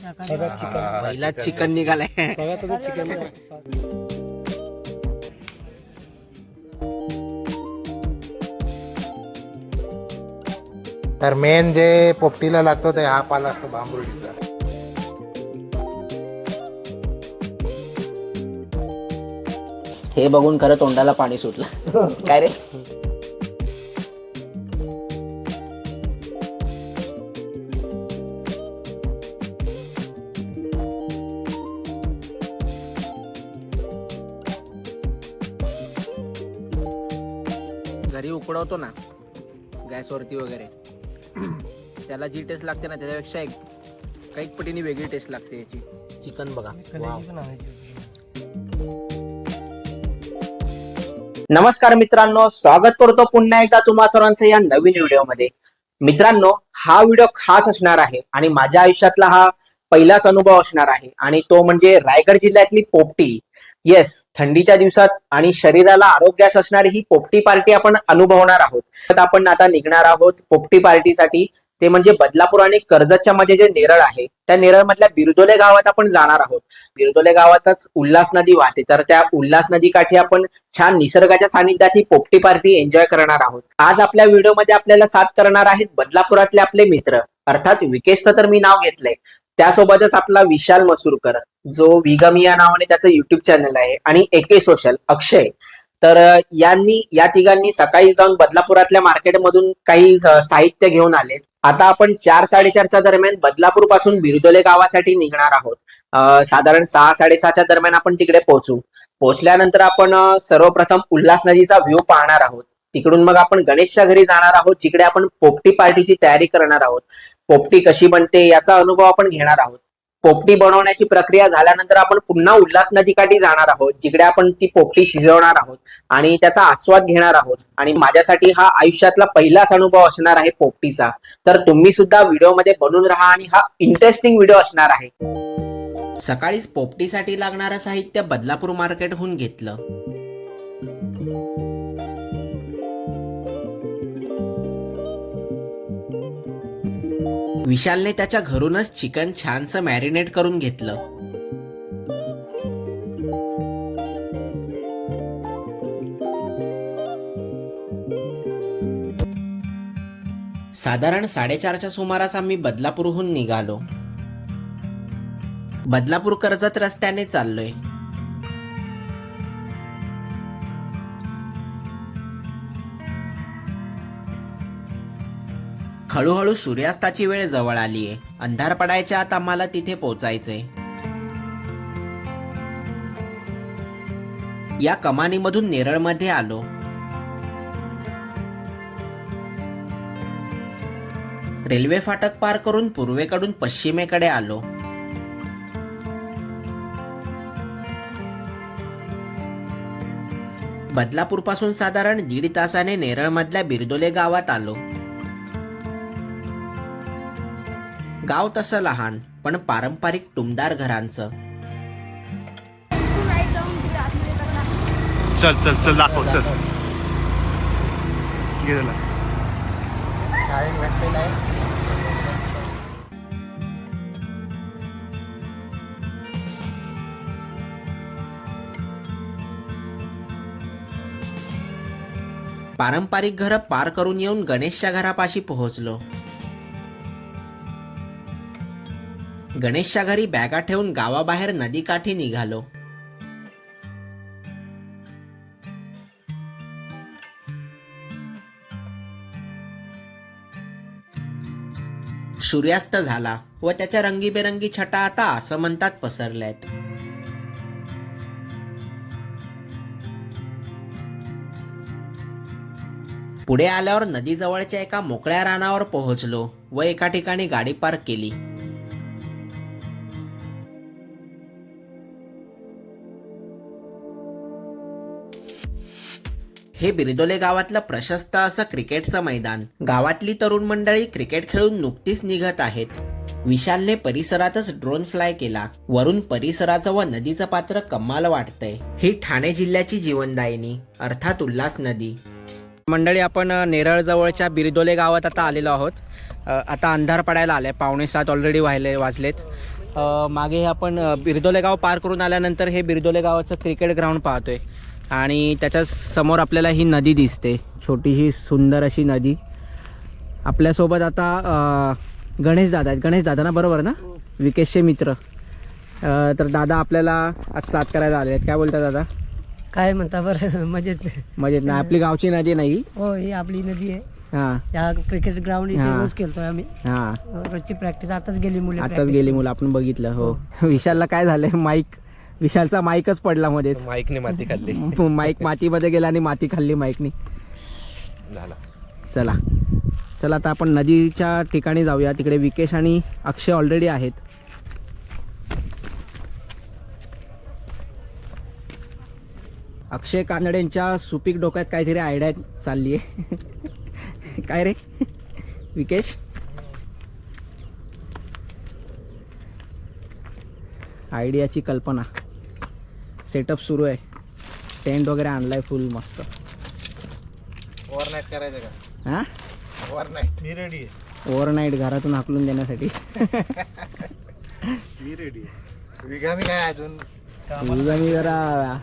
बघा चिकन, पहिला चिकन निघालाय. बघा तुम्ही चिकन. तर मेन जे पोपटीला लागतो ते हा पाला असतो बांबुर्डीचा. हे बघून खरं तोंडाला पाणी सुटलं. काय रे? घरी उकडवतो ना गॅसवरती वगैरे, त्याला जी टेस्ट लागते ना त्याच्यापेक्षा काही पटीने वेगळी टेस्ट लागते याची. चिकन बघा. नमस्कार मित्रांनो, स्वागत करतो पुन्हा एकदा तुम्हा सर्वांचं या नवीन व्हिडिओमध्ये. मित्रांनो, हा व्हिडिओ खास असणार आहे आणि माझ्या आयुष्यातला हा पहिलाच अनुभव असणार आहे आणि तो म्हणजे रायगड जिल्ह्यातली पोपटी. येस, थंडीच्या दिवसात आणि शरीराला आरोग्यास असणारी ही पोपटी पार्टी आपण अनुभवणार आहोत. तर आपण आता निघणार आहोत पोपटी पार्टीसाठी. ते म्हणजे बदलापूर आणि कर्जतच्या मध्ये जे नेरळ आहे त्या नेरळ मधल्या बिरदोले गावात आपण जाणार आहोत. बिरदोले गावातच उल्हास नदी वाहते, तर त्या उल्हास नदी काठी आपण छान निसर्गाच्या सानिध्यात ही पोपटी पार्टी एन्जॉय करणार आहोत. आज आपल्या व्हिडिओमध्ये आपल्याला साथ करणार आहेत बदलापुरातले आपले मित्र, अर्थात विकेशचं तर मी नाव घेतलंय, त्यासोबतच आपला विशाल मसूरकर जो विगम या नावाने त्याचं युट्यूब चॅनल आहे, आणि एके सोशल अक्षय. तर या तिघांनी सकाळी जाऊन बदलापुरातल्या मार्केटमधून काही साहित्य घेऊन आलेत. आता आपण 4-4:30च्या दरम्यान बदलापूर पासून बिरदोले गावासाठी निघणार आहोत. साधारण 6-6:30च्या दरम्यान आपण तिकडे पोहोचू. पोहोचल्यानंतर आपण सर्वप्रथम उल्हास नदीचा व्ह्यू पाहणार आहोत. तिकडून मग आपण गणेशच्या घरी जाणार आहोत, जिकडे आपण पोपटी पार्टीची तयारी करणार आहोत. पोपटी कशी बनते याचा अनुभव आपण घेणार आहोत. पोपटी बनवण्याची प्रक्रिया झाल्यानंतर आपण पुन्हा उल्हास नदीकाठी जाणार आहोत, जिकडे आपण ती पोपटी शिजवणार आहोत आणि त्याचा आस्वाद घेणार आहोत. आणि माझ्यासाठी हा आयुष्यातला पहिलाच अनुभव असणार आहे पोपटीचा. तर तुम्ही सुद्धा व्हिडिओमध्ये बनून राहा आणि हा इंटरेस्टिंग व्हिडिओ असणार आहे. सकाळीच पोपटीसाठी लागणारं साहित्य बदलापूर मार्केटहून घेतलं. विशालने त्याच्या घरूनच चिकन छानसं मॅरिनेट करून घेतलं. साधारण 4:30च्या सुमारास आम्ही बदलापूरहून निघालो. बदलापूर कर्जत रस्त्याने चाललोय. हळूहळू सूर्यास्ताची वेळ जवळ आलीये. अंधार पडायच्या आत आम्हाला तिथे पोहोचायचंय. या कमानीमधून नेरळमध्ये आलो. रेल्वे फाटक पार करून पूर्वेकडून पश्चिमेकडे आलो. बदलापूर पासून साधारण 1.5 तासाने नेरळमधल्या बिरदोले गावात आलो. गाव तसं लहान पण पारंपरिक टुमदार घरांचं. चल चल चल दाखव चल. पारंपरिक घरं पार करून येऊन गणेशच्या घरापाशी पोहोचलो. गणेशच्या घरी बॅगा ठेवून गावाबाहेर नदीकाठी निघालो. सूर्यास्त झाला व त्याच्या रंगीबेरंगी छटा आता आसमंतात पसरल्यात. पुढे आल्यावर नदीजवळच्या एका मोकळ्या रानावर पोहोचलो व एका ठिकाणी गाडी पार्क केली. हे बिरदोले गावातलं प्रशस्त असं क्रिकेटचं मैदान. गावातली तरुण मंडळी क्रिकेट खेळून नुकतीच निघत आहेत. विशालने परिसरातच ड्रोन फ्लाय केला. वरून परिसराचं व नदीचं पात्र कमाल वाटतंय. ही ठाणे जिल्ह्याची जीवनदायिनी अर्थात उल्हास नदी. मंडळी, आपण नेरळ जवळच्या बिरदोले गावात आता आलेलो आहोत. आता अंधार पडायला आलाय. 6:45 ऑलरेडी वाजलेत. मागे हे आपण बिरदोले गाव पार करून आल्यानंतर हे बिरदोले गावाचं क्रिकेट ग्राउंड पाहतोय आणि त्याच्या समोर आपल्याला ही नदी दिसते, छोटीशी सुंदर अशी नदी. आपल्यासोबत आता गणेश दादा आहेत. गणेश दादा ना, बरोबर ना, विकेशचे मित्र. तर दादा आपल्याला आज साथ करायला आले आहेत. काय बोलतात दादा? काय म्हणता बरं, मजेत मजेत ना? आपली गावची नदी नाही? हो, ही आपली नदी आहे. हां या क्रिकेट ग्राउंड इथे हा. रोज खेळतोय आम्ही. हां, रोजची प्रॅक्टिस आताच गेली मुलं. आताच गेली मुलं, आपण बघितलं. हो. विशालला काय झालंय, विशालचा माईकच पडला मध्येच. माईकने माती खाल्ली. माईक मातीमध्ये गेला आणि माती खाल्ली माईकनी. झाला. चला आता आपण नदीच्या ठिकाणी जाऊया. तिकडे विकेश आणि अक्षय ऑलरेडी आहेत. अक्षय कानडेंच्या सुपीक डोक्यात काहीतरी आयडिया चालली आहे. काय रे विकेश? आयडियाची कल्पना, सेटअप सुरू आहे. टेंट वगैरे आणलाय फुल मस्त. ओव्हरनाईट करायचं का? हां, ओव्हरनाईट मी रेडी आहे. ओव्हरनाईट घरातून हाकलून देण्यासाठी. मी रेडी आहे. विगामी काय अजून मी जरा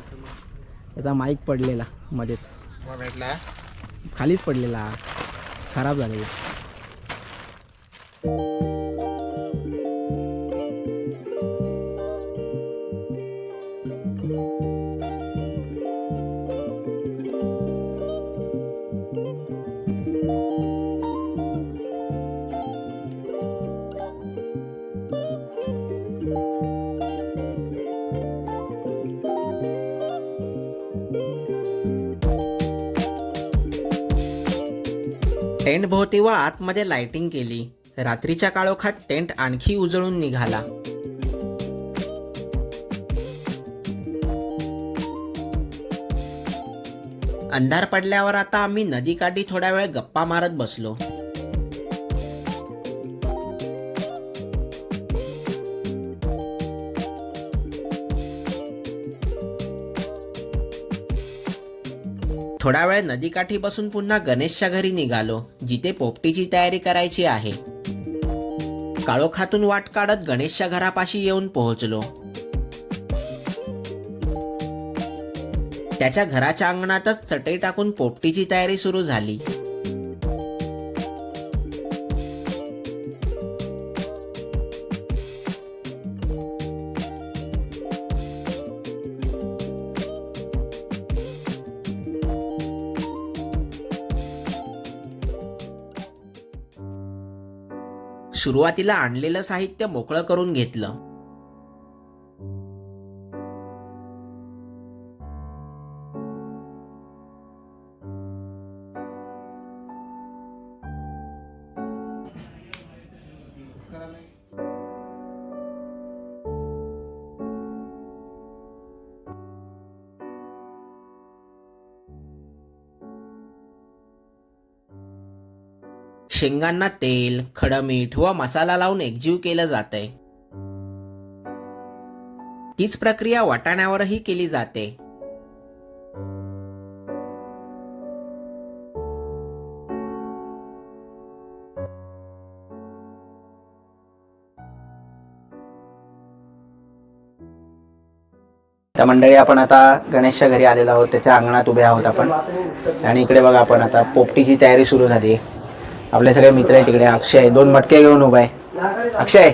त्याचा माईक पडलेला मध्येच, मग भेटला खालीच पडलेला, खराब झालेला. टेंट भोवती व आतमध्ये लाइटिंग केली. रात्रीच्या काळोखात टेंट आणखी उजळून निघाला. अंधार पडल्यावर आता आम्ही नदीकाठी थोडा वेळ गप्पा मारत बसलो. थोडा वेळ नदीकाठी बसून पुन्हा गणेशच्या घरी निघालो, जिथे पोपटीची तयारी करायची आहे. काळोखातून वाट काढत गणेशच्या घरापाशी येऊन पोहोचलो. त्याच्या घराच्या अंगणातच चटई टाकून पोपटीची तयारी सुरू झाली. सुरुवातीला आणलेलं साहित्य मोकळं करून घेतलं. शेंगांना तेल, खडमीठ व मसाला लावून एकजीव केलं जातंय. तीच प्रक्रिया वाटाण्यावरही केली जाते. त्या मंडळी आपण आता गणेशच्या घरी आलेलो आहोत. त्याच्या अंगणात उभे आहोत आपण. आणि इकडे बघा, आपण आता पोपटीची तयारी सुरू झाली. आपले सगळे मित्र आहे तिकडे. अक्षय 2 मटके घेऊन उभा आहे. अक्षय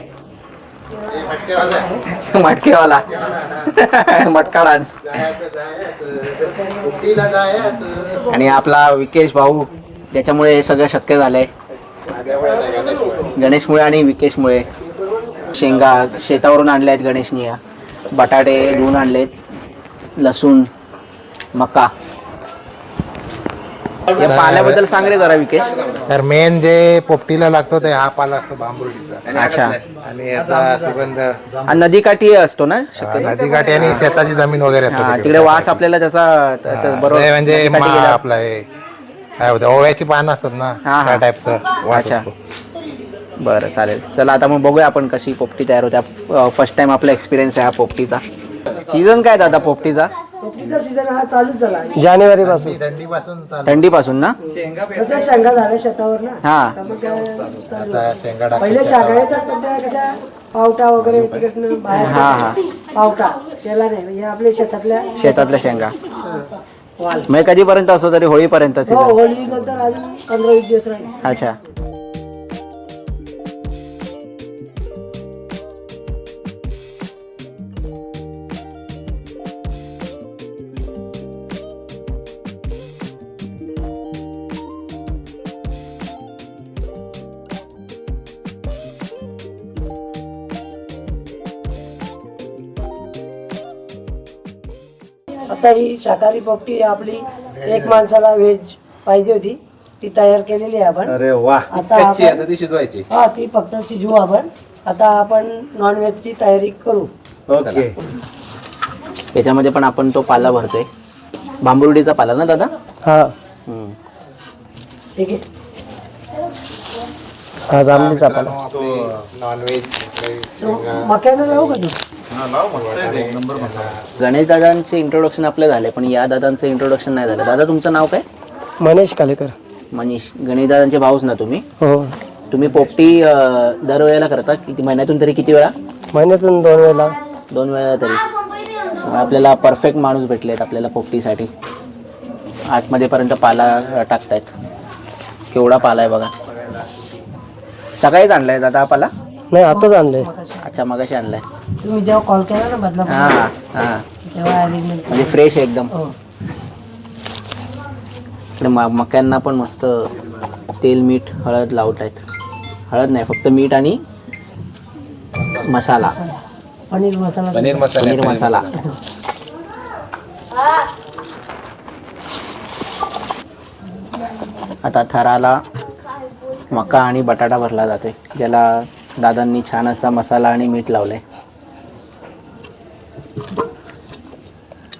मटकेवाला मटका डान्स. आणि आपला विकेश भाऊ, त्याच्यामुळे हे सगळं शक्य झालंय. गणेशमुळे आणि विकेशमुळे. शेंगा शेतावरून आणल्या आहेत गणेशनी. या बटाटे धुवून आणलेत, लसूण, मका. या पाल्याबद्दल सांग रे जरा विकेश. तर मेन जे पोपटीला लागतो ते हा पाला असतो बांबुर्डीचा. अच्छा. आणि याचा सुगंध नदीकाठी असतो ना नदीकाठी आणि शेताची जमीन वगैरे असते तिकडे. वास आपल्याला त्याचा बरोबर म्हणजे आपला हे काय होतं, ओव्याची पानं असतात ना, त्या टाईपचा वास असतो. बरं, चालेल. चला आता मग बघूया आपण कशी पोपटी तयार होत्या. फर्स्ट टाइम आपला एक्सपिरियन्स आहे हा पोपटीचा. सीझन काय दादा पोपटीचा? पोपटीचा सीझन हा चालूच झाला. जानेवारी पासून थंडीपासून चालू. थंडीपासून ना? कसं शेंगा झाल्या शेतावर ना, हा. तर मग त्या चालू. आता शेंगा पहिले टाकायच्या. शाखा येतात पण त्या कशा पावटा वगैरे तिकडनं बाहेर हा हा पावटा त्याला नाही, म्हणजे आपल्या शेतातल्या शेंगा. वाल. मग कधीपर्यंत असतो तरी होळीपर्यंत हो, season? होळी नंतर अजून 15-20 दिवस राहील. अच्छा. आता ही शाकाहारी पोपटी आपली एक माणसाला व्हेज पाहिजे होती, ती तयार केलेली आहे आपण. अरे वा. आता कच्ची आपण- आता ती शिजवायची. हा, ती फक्त शिजवू आपण. आता आपण नॉनव्हेजची तयारी करू. ओके. याच्यामध्ये पण आपण तो पाला भरतोय, बांबुर्डीचा पाला ना दादा? हा हम्म. ठीक आहे. हा जांभळीचा पाला. नॉनव्हेज मक्यानं लावू का तू? गणेश दादांचे इंट्रोडक्शन आपले झाले, पण या दादांचं इंट्रोडक्शन नाही झालं. दादा तुमचं नाव काय? मनीष कालेकर. मनीष. गणेश दादांचे भाऊच ना तुम्ही? हो, तुम्ही पोपटी दरवेळेला करता? किती महिन्यातून तरी किती वेळा? महिन्यातून 2 वेळेला. 2 वेळा तरी. आपल्याला परफेक्ट माणूस भेटलेत आपल्याला पोपटीसाठी. आतमध्ये पर्यंत पाला टाकतायत. केवढा पाला आहे बघा. सकाळीच आणलाय दादा हा पाला? नाही, आताच आणलंय. अच्छा, मगाशी आणलाय. तुम्ही जेव्हा कॉल केला ना बदलापूर, हा हा. तेव्हा अरेंजमेंट. म्हणजे फ्रेश एकदम. हो. इकडे मक्यांना पण मस्त तेल मीठ हळद लावत आहेत. हळद नाही, फक्त मीठ आणि मसाला, पनीर मसाला. पनीर मसाला. पनीर मसाला. आता थराला मका आणि बटाटा भरला जातोय, ज्याला दादांनी छान असा मसाला आणि मीठ लावलंय.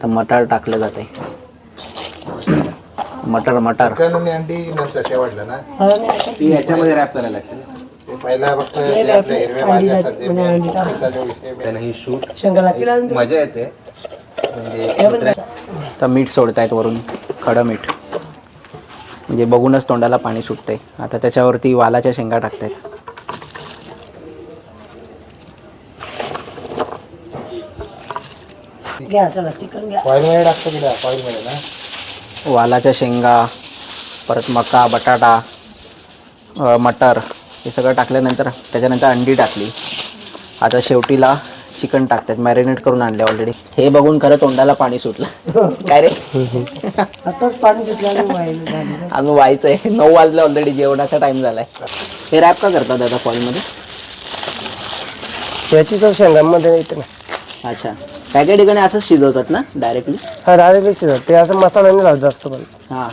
तर मटार टाकलं जाते. मटर चिकन आणि अंडी नंतर शेवटलं ना. ती याच्यामध्ये रॅप करायला लागते. ते पहिला फक्त नाही, ते आपल्या हिरव्या भाज्या असतात ते म्हणजे अंडी टाक. त्याचा विषय त्याला ही शूट शेंगा लागतील अजून. मजा येते. म्हणजे हे पण तर मीठ सोडतायत वरून, खडं मीठ, म्हणजे बघूनच तोंडाला पाणी सुटतंय. आता त्याच्यावरती वालाच्या शेंगा टाकतायत. घ्या, चला चिकन घ्या. फॉईलमध्ये टाकतं की फॉईलमध्ये ना. वालाच्या शेंगा, परत मका, बटाटा, मटर हे सगळं टाकल्यानंतर त्याच्यानंतर अंडी टाकली. आता शेवटीला चिकन टाकतात, मॅरिनेट करून आणले ऑलरेडी. हे बघून खरं तोंडाला पाणी सुटलं. काय रे? आताच पाणी सुटल्याने व्हायला झालं. आम्ही व्हायचंय, 9 वाजले ऑलरेडी, जेवणाचा टाइम झालाय. हे रॅप का करतात दादा फॉईलमध्ये? याची तर शेंगांमध्ये येते ना. अच्छा, काय काय ठिकाणी असंच शिजवतात ना डायरेक्टली? हा, डायरेक्टली शिजत. ते असं मसाला नाही लावत जास्त पण. हां,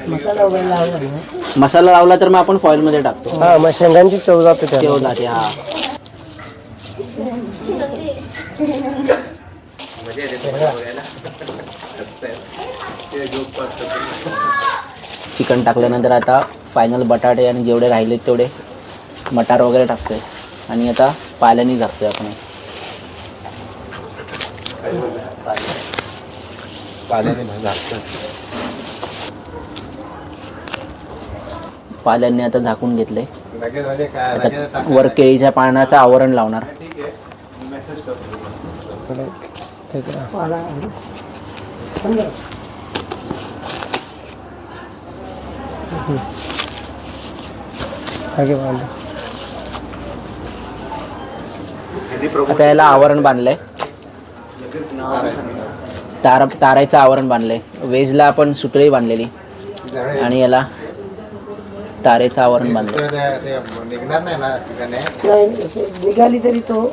मसाला वगैरे लावला ना. मसाला लावला तर मग आपण फॉईलमध्ये टाकतो. हा, मग शेंगांची चव जाते त्या. तेव जाते. हा, चिकन टाकल्यानंतर आता फायनल बटाटे आणि जेवढे राहिले तेवढे मटार वगैरे टाकतोय आणि आता पाल्याने झाकतोय आपण. पाल्याने आता झाकून घेतलंय. लगेच म्हणजे काय लगेच आता वर केळीच्या पानाचं आवरण लावणार. त्याचं. पाला. पंधरा. मागे बांधा. आता याला आवरण बांधलंय, तारायचं आवरण बांधलंय. वेजला आपण सुतळी बांधलेली आणि याला तारेचं आवरण बांधलं. निघणार नाही ना चिकन. नाही, निघाली तरी तो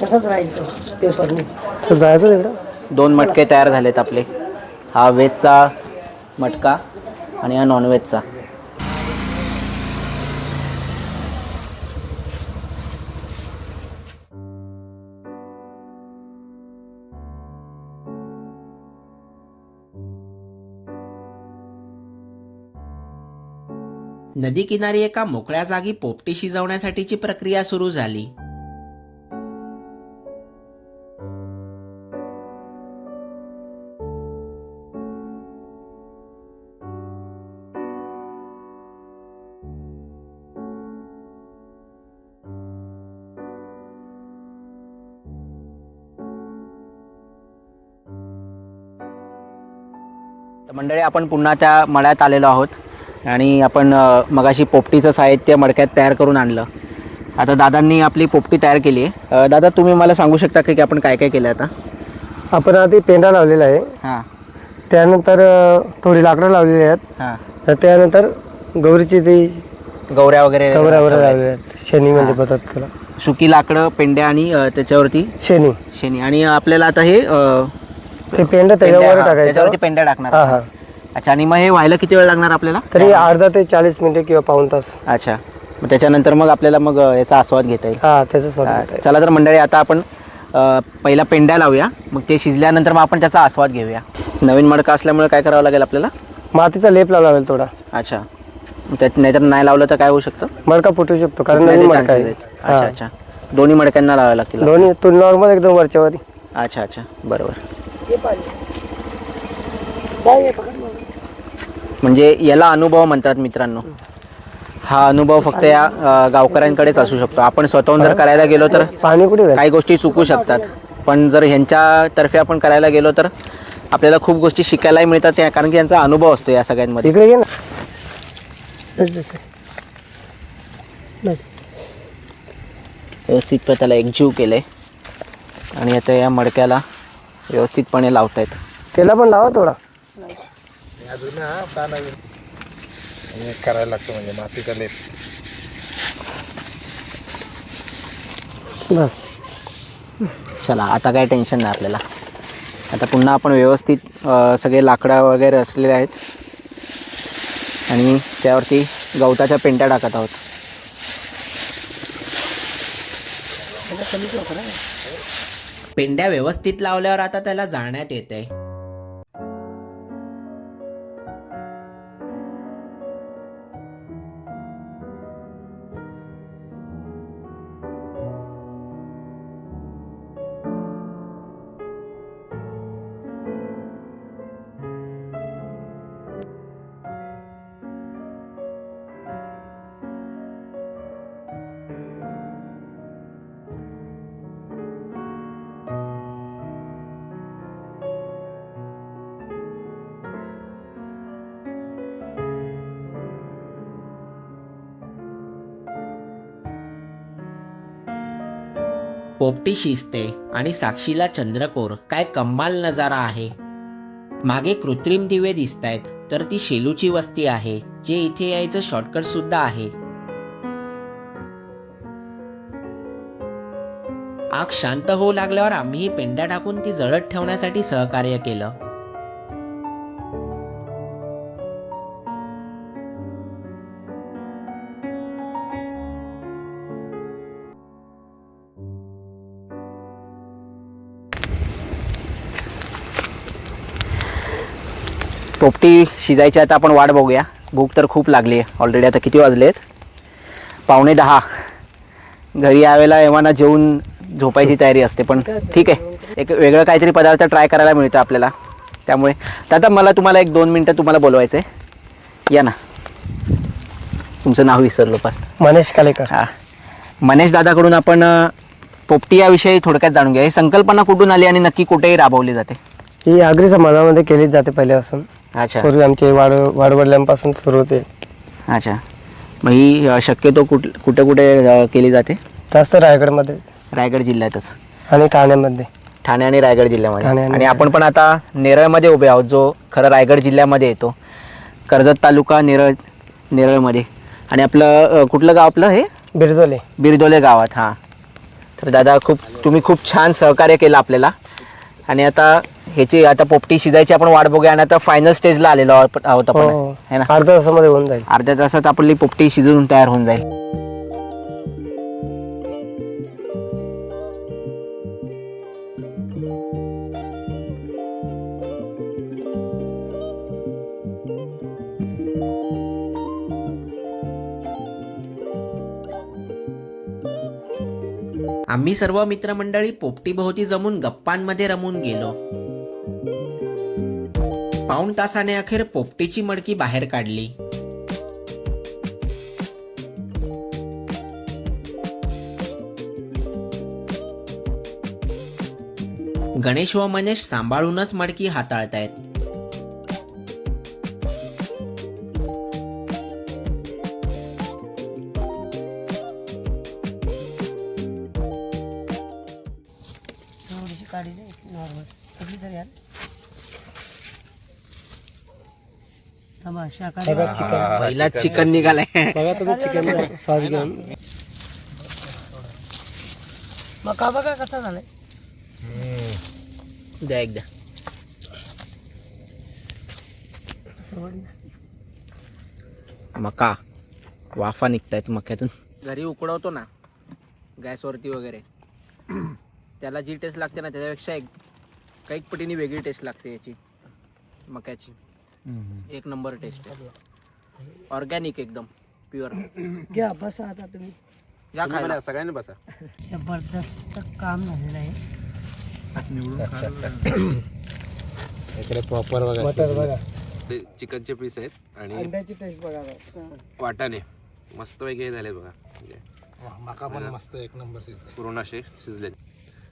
तसाच राहील, तो पेपरने. तर जायचं तिकडं. 2 मटके तयार झालेत आपले. हा व्हेजचा मटका आणि हा नॉनव्हेजचा. नदीकिनारी एका मोकळ्या जागी पोपटी शिजवण्यासाठीची प्रक्रिया सुरू झाली. मंडळी आपण पुन्हा त्या मळ्यात आलेलो आहोत आणि आपण मगाशी पोपटीचं साहित्य मडक्यात तयार करून आणलं. आता दादांनी आपली पोपटी तयार केली आहे. दादा तुम्ही मला सांगू शकता की आपण काय काय केलं आता? आपण आधी पेंडा लावलेला आहे, हां त्यानंतर थोडी लाकडं लावलेली आहेत, हां तर त्यानंतर गौरीची ती गौऱ्या वगैरे कवरा लावलेल्या आहेत. शेणी म्हणजे पद्धत त्याला, सुकी लाकडं पेंड्या आणि त्याच्यावरती शेणी. शेणी आणि आपल्याला आता हे ते पेंडा त्याच्यावर टाकायचं. त्याच्यावरती पेंड्या टाकणार. हा हा. अच्छा. आणि मग हे व्हायला किती वेळ लागणार आपल्याला? तरी अर्धा ते 40 मिनिटे किंवा पाऊण तास. अच्छा. मग त्याच्यानंतर मग आपल्याला मग याचा आस्वाद घेता येईल. हा, त्याचं स्वाद. चला तर मंडळी आता आपण पहिला पेंड्या लावूया, मग ते शिजल्यानंतर मग आपण त्याचा आस्वाद घेऊया. नवीन मडका असल्यामुळे काय करावं लागेल आपल्याला? मातीचा लेप लावला लागेल थोडा. अच्छा. त्यात नाहीतर नाही लावलं तर काय होऊ शकतं? मडका फुटू शकतो, कारण नवीन फुटण्याचे मडका chances आहे. आहेत. अच्छा अच्छा. दोन्ही मडक्यांना लावायला लागतील. दोन्ही तू नॉर्मल एकदम वरच्यावरी. अच्छा अच्छा, बरोबर. म्हणजे याला अनुभव म्हणतात मित्रांनो. हा अनुभव फक्त या गावकऱ्यांकडेच असू शकतो. आपण स्वतःहून जर करायला गेलो तर पाणी कुठे काही गोष्टी चुकू शकतात, पण जर ह्यांच्यातर्फे आपण करायला गेलो तर आपल्याला खूप गोष्टी शिकायलाही मिळतात, कारण की यांचा अनुभव असतो या सगळ्यांमध्ये. इकडे घे ना. बस बस बस बस. व्यवस्थित त्याला एकजीव केले आणि आता या मडक्याला व्यवस्थितपणे लावतायत. त्याला पण लावा थोडा. अजून करायला लागतं म्हणजे मातीचा लेप. बस. चला आता काय टेन्शन नाही आपल्याला. आता पुन्हा आपण व्यवस्थित सगळे लाकडं वगैरे असलेले आहेत आणि त्यावरती गवताच्या पेंट्या टाकत आहोत. पेंड्या व्यवस्थित लावल्यावर आता त्याला जाळण्यात येते. पोपटी शिजते आणि साक्षीला चंद्रकोर. काय कमाल नजारा आहे. मागे कृत्रिम दिवे दिसतायत, तर ती शेलूची वस्ती आहे, जे इथे यायचं शॉर्टकट सुद्धा आहे. आग शांत होऊ लागल्यावर आम्ही पेंड्या टाकून ती जळत ठेवण्यासाठी सहकार्य केलं. पोपटी शिजायची आता आपण वाट बघूया. भूक तर खूप लागली आहे ऑलरेडी. आता किती वाजलेत? 9:15. घरी यावेळेला एव्हाना जेवून झोपायची तयारी असते, पण ठीक आहे, एक वेगळं काहीतरी पदार्थ ट्राय करायला मिळतो आपल्याला. त्यामुळे दादा मला तुम्हाला 1-2 मिनटं तुम्हाला बोलवायचं आहे. या ना. तुमचं नाव विसरलो पण. मनेश कालेकर. हां, मनेश दादाकडून आपण पोपटी याविषयी थोडक्यात जाणून घ्या. ही संकल्पना कुठून आली आणि नक्की कुठेही राबवली जाते? ही आगरी समाजामध्ये केलीच जाते पहिल्यापासून. अच्छा. पूर्वी आमचे वाडवडिलांपासून सुरू होते. अच्छा. मग ही शक्यतो कुठे कुठे केली जाते? जास्त रायगडमध्ये, रायगड जिल्ह्यातच आणि ठाण्यामध्ये. ठाणे आणि रायगड जिल्ह्यामध्ये. ठाणे आणि आणि आपण पण आता नेरळमध्ये उभे आहोत, जो खरं रायगड जिल्ह्यामध्ये येतो. कर्जत तालुका नेरळमध्ये. आणि आपलं कुठलं गाव आपलं हे? बिरदोले. बिरदोले गावात. हां. तर दादा तुम्ही खूप छान सहकार्य केलं आपल्याला. आणि आता ह्याची आता पोपटी शिजायची आपण वाट बघूया. आणि आता फायनल स्टेजला आलेलो आहोत आपण, है ना? अर्ध्या तासामध्ये होऊन जाईल. अर्ध्या तासात आपली पोपटी शिजून तयार होऊन जाईल. आम्ही सर्व मित्रमंडळी पोपटीभोवती जमून गप्पांमध्ये रमून गेलो. पाऊण तासाने अखेर पोपटीची मडकी बाहेर काढली. गणेश व मनेश सांभाळूनच मडकी हाताळतायत. शाकाहारी नाही नॉर्मल कुठली तरी यार थांबा शाकाहारी चिकन पहिला चिकन निघालाय. बघा तुम्ही चिकन सॉरी घेऊन मका बघा कसा झालाय. द्या एकदा. मका वाफा निघतायत मक्यातून. घरी उकडवतो ना गॅसवरती वगैरे त्याला जी टेस्ट लागते ना त्याच्यापेक्षा काही पटीने वेगळी टेस्ट लागते याची मक्याची. एक नंबर टेस्ट आहे. ऑर्गॅनिक एकदम प्युअर. घ्या बसा आता तुम्ही. या खायला सगळ्यांनी बसा. जबरदस्त काम झालेलं आहे. इकडे प्रॉपर बघा. मटर बघा चिकनचे पीस आहेत आणि अंड्याची टेस्ट बघा. वाटाणे मस्त वगैरे झाले बघा. म्हणजे मका पण मस्त एक नंबर शिजले. पूर्ण असे शिजले.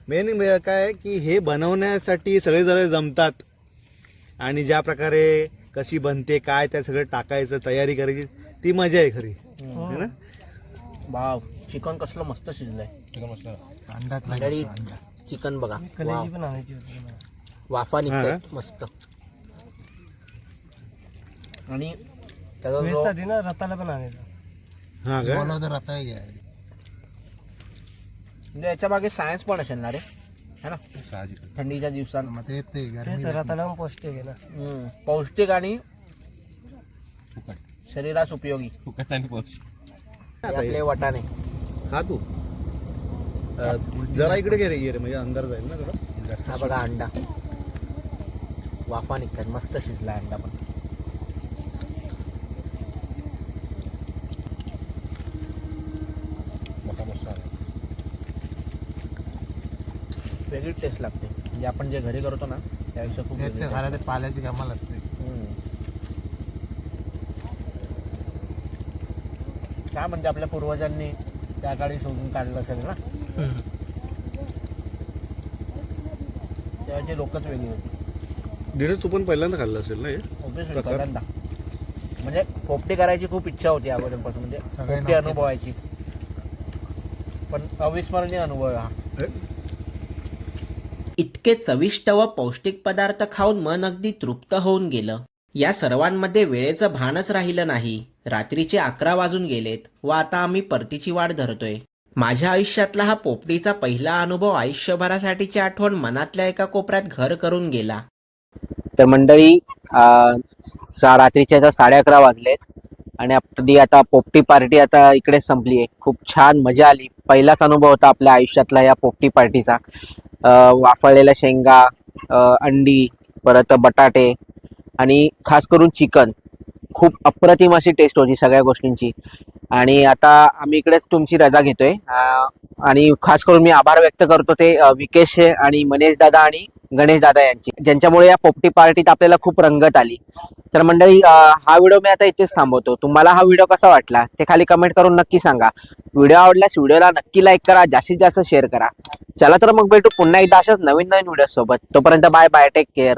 मेन काय आहे की हे बनवण्यासाठी सगळेजण जमतात आणि ज्या प्रकारे कशी बनते काय त्या सगळं टाकायचं तयारी करायची ती मजा आहे खरी है ना. वाव चिकन कसलं मस्त शिजलंय. अंडा मंडळी चिकन बघा. वाव. पण आणायची होती मला. वाफा निघतात मस्त. आणि त्याचा जो वेजसाठी ना रताला पण आणायचं. हा काय बोलवतो रताळी घ्या. म्हणजे याच्या मागे सायन्स पण असेल ना रे है ना. थंडीच्या दिवसात मग ते येते तेच रताला पण पौष्टिक आहे ना. पौष्टिक आणि शरीरास उपयोगी. आपले वाटाणे. खा तू जरा इकडे घे रे ये रे म्हणजे अंदाज जाईल ना थोडा. हा बघा अंडा वाफा निघतात मस्त शिजला अंडा पण. वेगळी टेस्ट लागते. म्हणजे आपण जे घरी करतो ना त्यापेक्षा खूप वेगळी taste. घरात पाल्याची कमाल असते. काय म्हणजे आपल्या पूर्वजांनी त्या काळी शोधून काढलं असेल ना. त्यावेळेची लोकच वेगळी होती. धीरज तू पण पहिल्यांदा खाल्लं असेल ना हे. Obviously पहिल्यांदा म्हणजे पोपटी करायची खूप इच्छा होती अगोदरपासून. म्हणजे पोपटी अनुभवायची पण अविस्मरणीय अनुभव आहे हा. इतके चविष्ट व पौष्टिक पदार्थ खाऊन मन अगदी तृप्त होऊन गेलं. या सर्वांमध्ये वेळेचं भानच राहिलं नाही. रात्रीचे 11 वाजून गेलेत व आता आम्ही परतीची वाट धरतोय. माझ्या आयुष्यातला हा पोपटीचा पहिला अनुभव आयुष्यभरासाठीची आठवण मनातल्या एका कोपऱ्यात घर करून गेला. तर मंडळी रात्रीचे आता 11:30 वाजलेत आणि आपली आता पोपटी पार्टी आता इकडे संपली आहे. खूप छान मजा आली. पहिलाच अनुभव होता आपल्या आयुष्यातला या पोपटी पार्टीचा. वाफळलेल्या शेंगा, अंडी, परत बटाटे आणि खास करून चिकन. खूप अप्रतिम अशी टेस्ट होती सगळ्या गोष्टींची. आणि आता आम्ही इकडेच तुमची रजा घेतोय आणि खास करून मी आभार व्यक्त करतो ते विकेश आणि मनेश दादा आणि गणेश दादा यांची, ज्यांच्यामुळे या पोपटी पार्टीत आपल्याला खूप रंगत आली. तर मंडळी हा व्हिडिओ मी आता इथेच थांबवतो. तुम्हाला हा व्हिडिओ कसा वाटला ते खाली कमेंट करून नक्की सांगा. व्हिडिओ आवडल्यास व्हिडिओला नक्की लाईक करा, जास्तीत जास्त शेअर करा. चला तर मग भेटू पुन्हा एकदा अशाच नवीन व्हिडिओ सोबत. तोपर्यंत बाय बाय, टेक केअर.